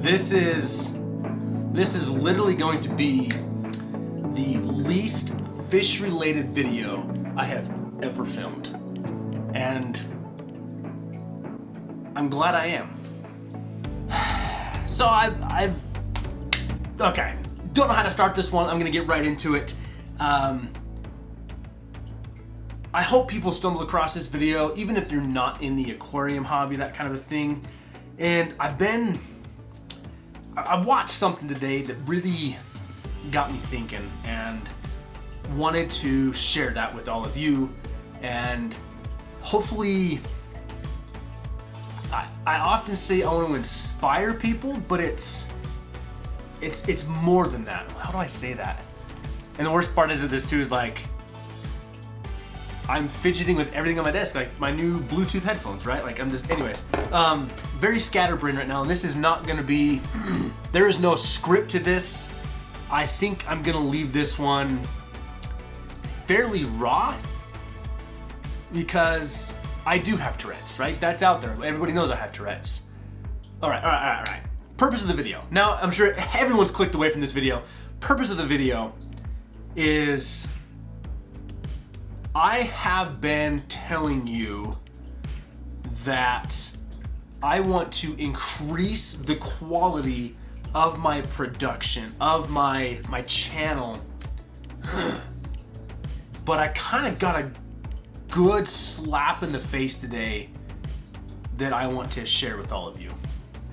This is literally going to be the least fish-related video I have ever filmed. And I'm glad I am. So okay, don't know how to start this one. I'm gonna get right into it. I hope people stumble across this video, even if they're not in the aquarium hobby, that kind of a thing. And I watched something today that really got me thinking and wanted to share that with all of you. And hopefully, I often say I want to inspire people, but it's more than that. How do I say that? And the worst part is this too is like, I'm fidgeting with everything on my desk, like my new Bluetooth headphones, right? Like I'm just, anyways, very scatterbrained right now, and this is not gonna be, there is no script to this. I think I'm gonna leave this one fairly raw because I do have Tourette's, right? That's out there. Everybody knows I have Tourette's. All right. Purpose of the video. Now, I'm sure everyone's clicked away from this video. Purpose of the video is I have been telling you that I want to increase the quality of my production, of my channel, but I kind of got a good slap in the face today that I want to share with all of you.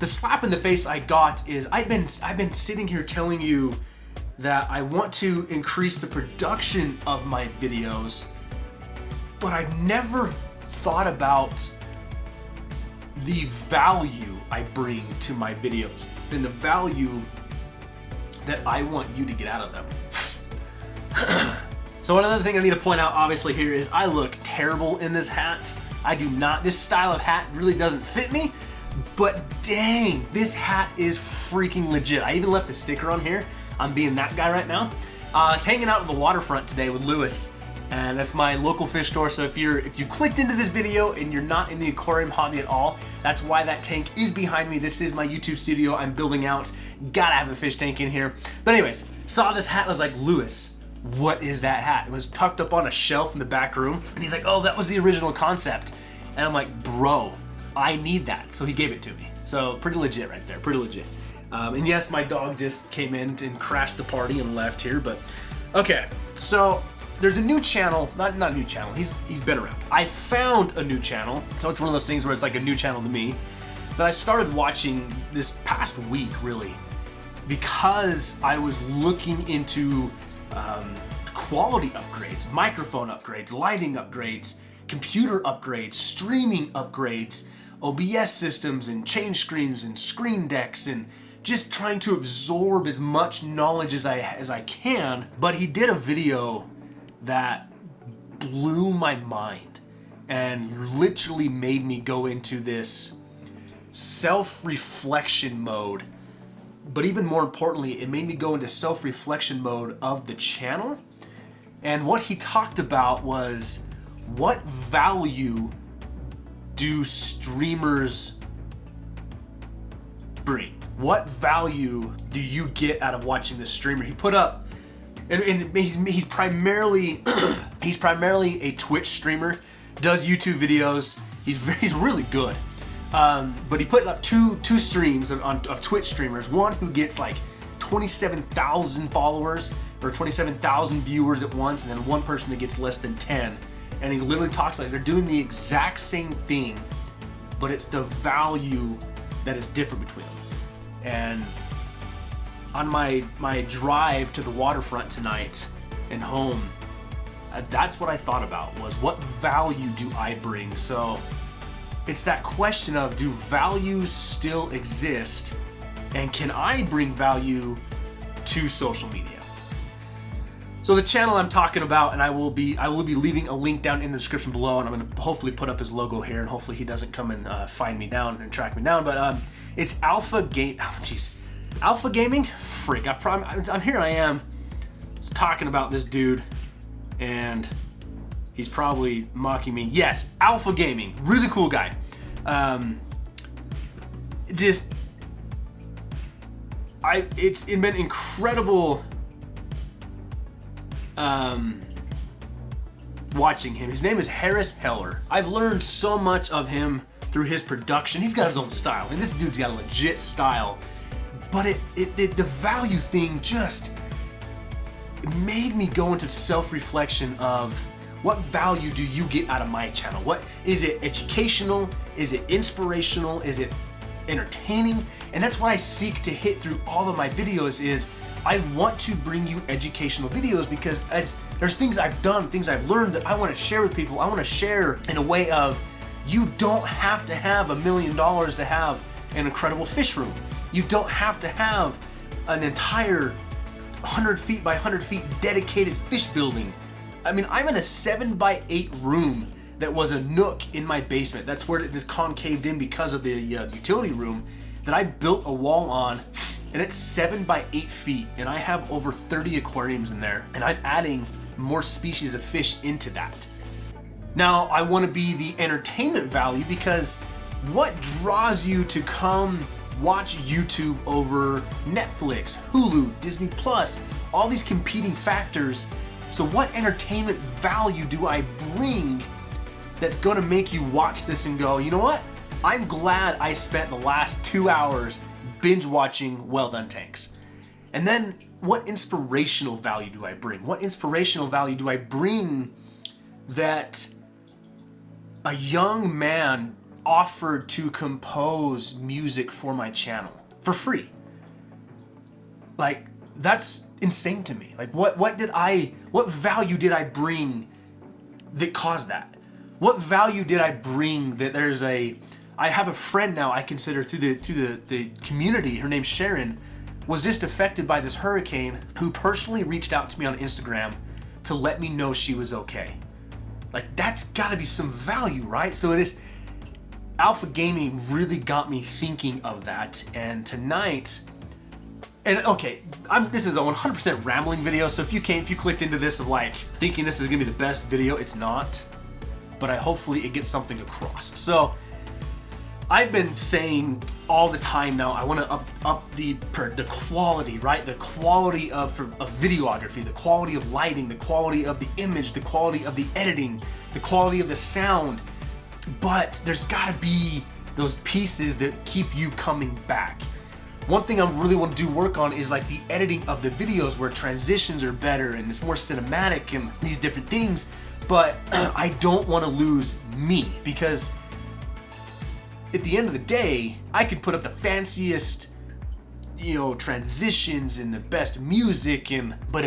The slap in the face I got is I've been sitting here telling you that I want to increase the production of my videos, but I never thought about the value I bring to my videos and the value that I want you to get out of them. So another thing I need to point out obviously here is I look terrible in this hat. I do not, this style of hat really doesn't fit me, but dang, this hat is freaking legit. I even left the sticker on here. I'm being that guy right now. I was hanging out at the waterfront today with Lewis, and that's my local fish store. So if you clicked into this video and you're not in the aquarium hobby at all, that's why that tank is behind me. This is my YouTube studio I'm building out. Gotta have a fish tank in here. But anyways, saw this hat and I was like, Lewis, what is that hat? It was tucked up on a shelf in the back room. And he's like, oh, that was the original concept. And I'm like, bro, I need that. So he gave it to me. So pretty legit right there, pretty legit. And yes, my dog just came in and crashed the party and left here, but okay. So there's a new channel, not a new channel, he's been around. I found a new channel, so it's one of those things where it's like a new channel to me, that I started watching this past week, really, because I was looking into quality upgrades, microphone upgrades, lighting upgrades, computer upgrades, streaming upgrades, OBS systems and change screens and screen decks, and just trying to absorb as much knowledge as I can. But he did a video that blew my mind and literally made me go into this self-reflection mode. But even more importantly, it made me go into self-reflection mode of the channel. And what he talked about was, what value do streamers bring? What value do you get out of watching this streamer? He put up, and he's primarily a Twitch streamer, does YouTube videos. He's really good, but he put up two streams of Twitch streamers. One who gets like 27,000 followers or 27,000 viewers at once, and then one person that gets less than 10. And he literally talks like they're doing the exact same thing, but it's the value that is different between them. And on my drive to the waterfront tonight and home, that's what I thought about, was what value do I bring? So it's that question of, do values still exist, and can I bring value to social media? So the channel I'm talking about, and I will be leaving a link down in the description below, and I'm going to hopefully put up his logo here, and hopefully he doesn't come and find me down and track me down. But it's Alpha Gaming. Frick, I'm here. I am talking about this dude, and he's probably mocking me. Yes, Alpha Gaming, really cool guy. Just it's been incredible watching him. His name is Harris Heller. I've learned so much of him through his production. He's got his own style. I mean, this dude's got a legit style. But the value thing just made me go into self-reflection of what value do you get out of my channel? What is it? Educational? Is it inspirational? Is it entertaining? And that's what I seek to hit through all of my videos is I want to bring you educational videos because there's things I've done, things I've learned that I want to share with people. I want to share in a way of you don't have to have $1 million to have an incredible fish room. You don't have to have an entire 100 feet by 100 feet dedicated fish building. I mean, I'm in a 7x8 room that was a nook in my basement. That's where it is concaved in because of the utility room that I built a wall on, and it's 7x8 feet, and I have over 30 aquariums in there, and I'm adding more species of fish into that. Now, I want to be the entertainment value because what draws you to come watch YouTube over Netflix, Hulu, Disney Plus, all these competing factors? So what entertainment value do I bring that's gonna make you watch this and go, you know what? I'm glad I spent the last 2 hours binge watching Wel-Don tanks. And then what inspirational value do I bring? What inspirational value do I bring that a young man offered to compose music for my channel for free? Like, that's insane to me. Like, what value did I bring that caused that? What value did I bring that I have a friend now I consider through the community, her name's Sharon, was just affected by this hurricane, who personally reached out to me on Instagram to let me know she was okay. Like, that's gotta be some value, right? So it is, Alpha Gaming really got me thinking of that, and tonight, and okay, this is a 100% rambling video, so if you clicked into this of like thinking this is gonna be the best video, it's not, but hopefully it gets something across. So I've been saying all the time now, I want to up the quality, right? The quality of videography, the quality of lighting, the quality of the image, the quality of the editing, the quality of the sound. But there's got to be those pieces that keep you coming back. One thing I really want to do work on is like the editing of the videos where transitions are better and it's more cinematic and these different things. But I don't want to lose me, because at the end of the day, I could put up the fanciest, transitions and the best music, but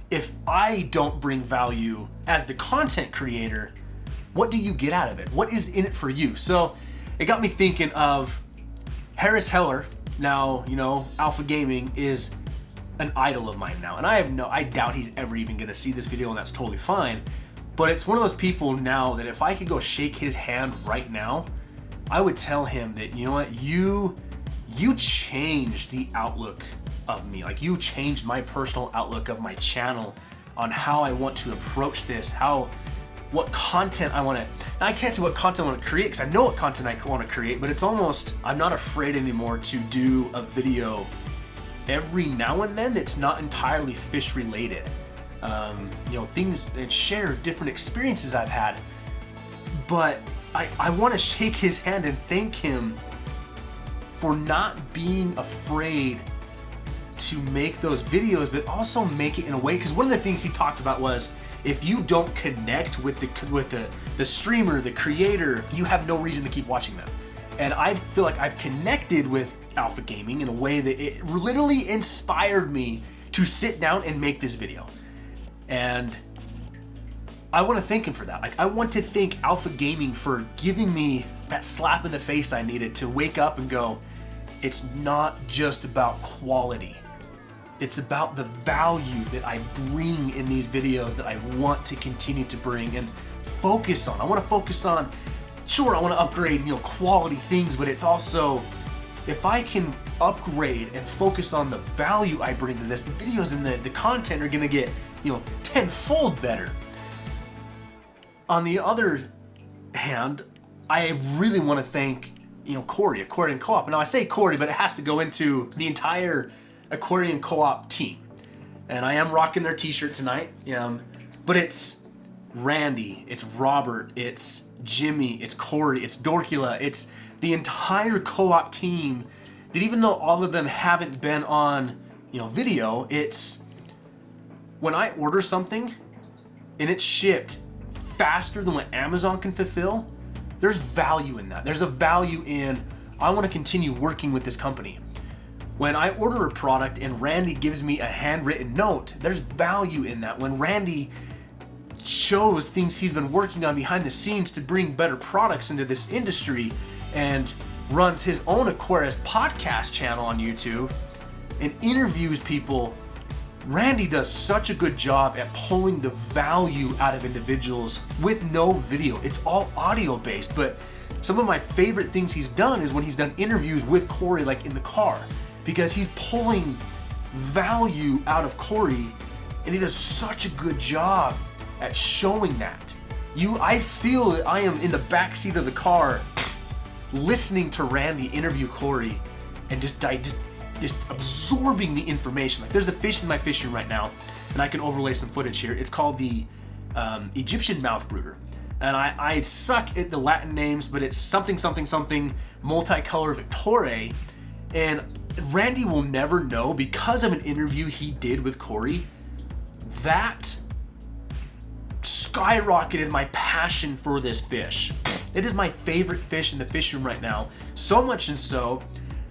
if I don't bring value as the content creator, what do you get out of it? What is in it for you? So it got me thinking of Harris Heller. Now, Alpha Gaming is an idol of mine now, and I doubt he's ever even gonna see this video, and that's totally fine. But it's one of those people now that if I could go shake his hand right now, I would tell him that, you know what, you changed the outlook of me. Like, you changed my personal outlook of my channel on how I want to approach this, what content I want to, now I can't say what content I want to create because I know what content I want to create, but it's almost, I'm not afraid anymore to do a video every now and then that's not entirely fish related. Things and share different experiences I've had, but I want to shake his hand and thank him for not being afraid to make those videos, but also make it in a way, because one of the things he talked about was, if you don't connect with the streamer, the creator, you have no reason to keep watching them. And I feel like I've connected with Alpha Gaming in a way that it literally inspired me to sit down and make this video. And I want to thank him for that. Like, I want to thank Alpha Gaming for giving me that slap in the face I needed to wake up and go, it's not just about quality. It's about the value that I bring in these videos that I want to continue to bring and focus on. I want to focus on, sure, I want to upgrade, quality things, but it's also, if I can upgrade and focus on the value I bring to this, the videos and the content are going to get, tenfold better. On the other hand, I really want to thank, Corey, Aquarium Co-Op. Now I say Corey, but it has to go into the entire Aquarium Co-Op team. And I am rocking their t-shirt tonight. But it's Randy, it's Robert, it's Jimmy, it's Corey, it's Dorkula, it's the entire co-op team that, even though all of them haven't been on, video, it's when I order something and it's shipped faster than what Amazon can fulfill, there's value in that. There's a value in, I want to continue working with this company. When I order a product and Randy gives me a handwritten note, there's value in that. When Randy shows things he's been working on behind the scenes to bring better products into this industry and runs his own Aquarius podcast channel on YouTube and interviews people, Randy does such a good job at pulling the value out of individuals with no video. It's all audio based, but some of my favorite things he's done is when he's done interviews with Corey, like in the car, because he's pulling value out of Corey, and he does such a good job at showing that. I feel that I am in the backseat of the car listening to Randy interview Corey and just absorbing the information. Like, there's a fish in my fish room right now, and I can overlay some footage here. It's called the Egyptian mouth brooder. And I suck at the Latin names, but it's something multicolor Victoria. And Randy will never know, because of an interview he did with Corey, that skyrocketed my passion for this fish. It is my favorite fish in the fish room right now. So much and so,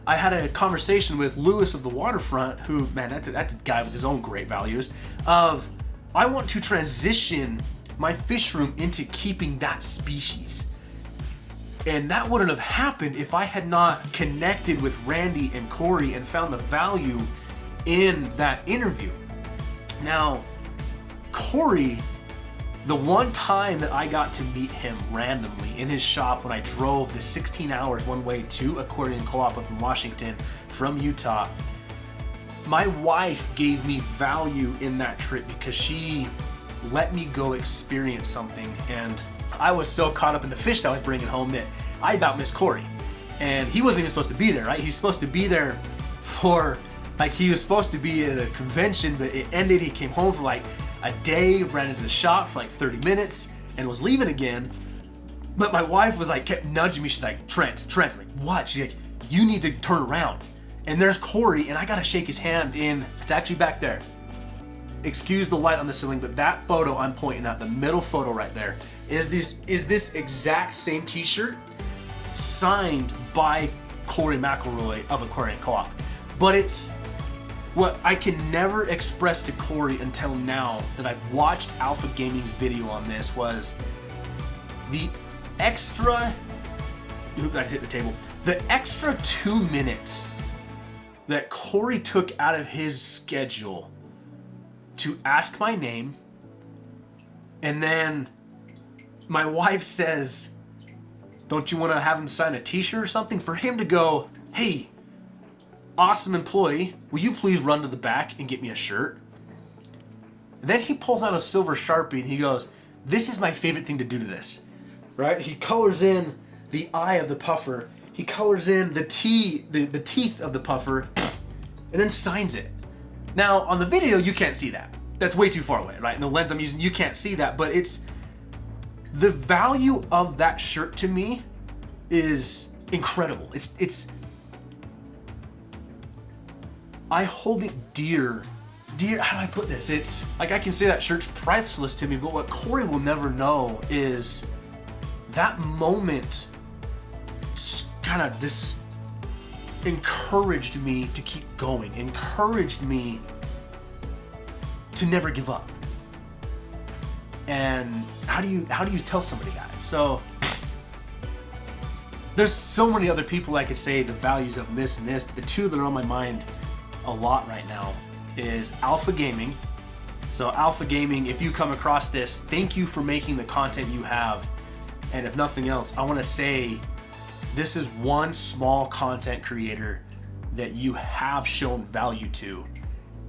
I had a conversation with Lewis of the Waterfront, who, man, that's a guy with his own great values, of I want to transition my fish room into keeping that species. And that wouldn't have happened if I had not connected with Randy and Corey and found the value in that interview. Now, Corey, the one time that I got to meet him randomly in his shop when I drove the 16 hours one way to Aquarium Co-Op up in Washington from Utah, my wife gave me value in that trip because she let me go experience something, and I was so caught up in the fish that I was bringing home that I about missed Corey. And he wasn't even supposed to be there, right? He was supposed to be there for, he was supposed to be at a convention, but it ended. He came home for a day, ran into the shop for 30 minutes and was leaving again. But my wife was kept nudging me. She's like, Trent. I'm like, what? She's like, you need to turn around. And there's Corey, and I gotta shake his hand it's actually back there. Excuse the light on the ceiling, but that photo I'm pointing at, the middle photo right there, is this exact same t-shirt signed by Corey McElroy of Aquarium Co-Op. But it's what I can never express to Corey until now that I've watched Alpha Gaming's video on this was the extra, I just hit the table, the extra 2 minutes that Corey took out of his schedule to ask my name, and then my wife says, don't you want to have him sign a t-shirt or something? For him to go, hey, awesome employee, will you please run to the back and get me a shirt? And then he pulls out a silver Sharpie and he goes, this is my favorite thing to do to this, right? He colors in the eye of the puffer, he colors in the teeth of the puffer, and then signs it. Now, on the video, you can't see that. That's way too far away, right? In the lens I'm using, you can't see that, but it's the value of that shirt to me is incredible. It's I hold it dear, how do I put this? It's I can say that shirt's priceless to me, but what Corey will never know is that moment kind of encouraged me to keep going, encouraged me to never give up. And how do you tell somebody that? So there's so many other people I could say the values of this and this, but the two that are on my mind a lot right now is Alpha Gaming. So Alpha Gaming, if you come across this, thank you for making the content you have. And if nothing else, I want to say this is one small content creator that you have shown value to.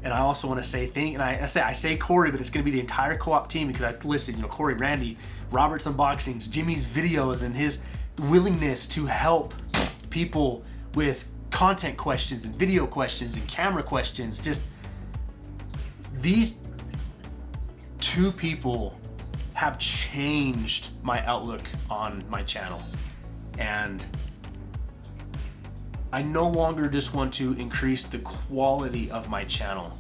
And I also want to say I say Corey, but it's going to be the entire co-op team, because I listed, Corey, Randy, Robert's unboxings, Jimmy's videos, and his willingness to help people with content questions and video questions and camera questions. Just these two people have changed my outlook on my channel. And I no longer just want to increase the quality of my channel.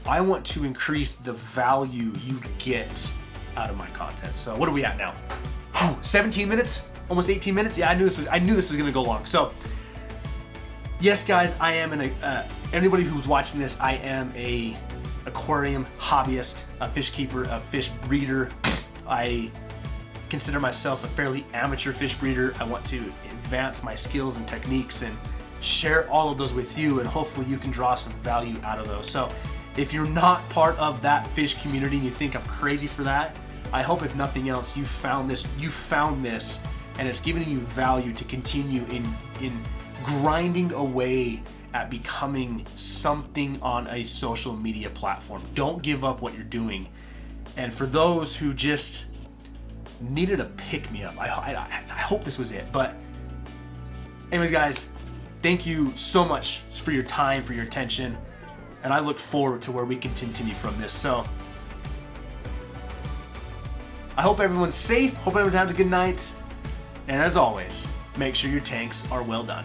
I want to increase the value you get out of my content. So what are we at now? 17 minutes? Almost 18 minutes? Yeah, I knew this was gonna go long. So yes, guys, I am anybody who's watching this, I am a aquarium hobbyist, a fish keeper, a fish breeder. I consider myself a fairly amateur fish breeder. I want to advance my skills and techniques and share all of those with you, and hopefully you can draw some value out of those. So if you're not part of that fish community and you think I'm crazy for that, I hope if nothing else you found this and it's giving you value to continue in grinding away at becoming something on a social media platform. Don't give up what you're doing. And for those who just needed a pick-me-up, I hope this was it. But anyways, guys, thank you so much for your time, for your attention, and I look forward to where we can continue from this. So I hope everyone's safe, hope everyone has a good night, and as always, make sure your tanks are well done.